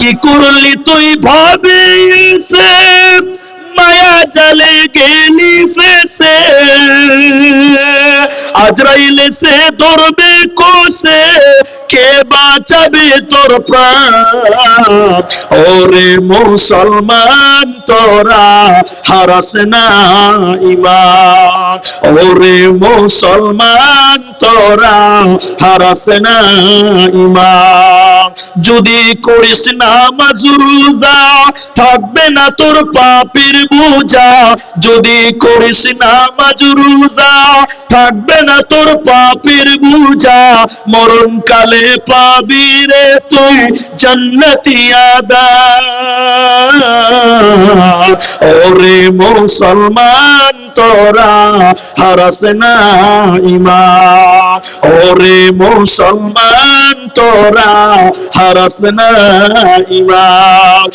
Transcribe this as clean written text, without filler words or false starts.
কি করলি তুই ভাবিসে মায়া জালে গেলি ফেসে আজরাইলে সে ধরবে কোসে কে বাঁচাবে তোর প্রাণ ওরে মুসলমান তোরা হারাস না ঈমান ওরে মুসলমান তোরা হারাস না ঈমান যদি করিস নামাজ রোজা থাকবে না তোর পাপের বোঝা যদি করিস নামাজ রোজা থাকবে না তোর পাপের বোঝা মরণকালে পাবি রে তুই জান্নাতি আদার ওরে মুসলমান তোরা হারাস না ঈমান ওরে মুসলমান তোরা হারাস না ঈমান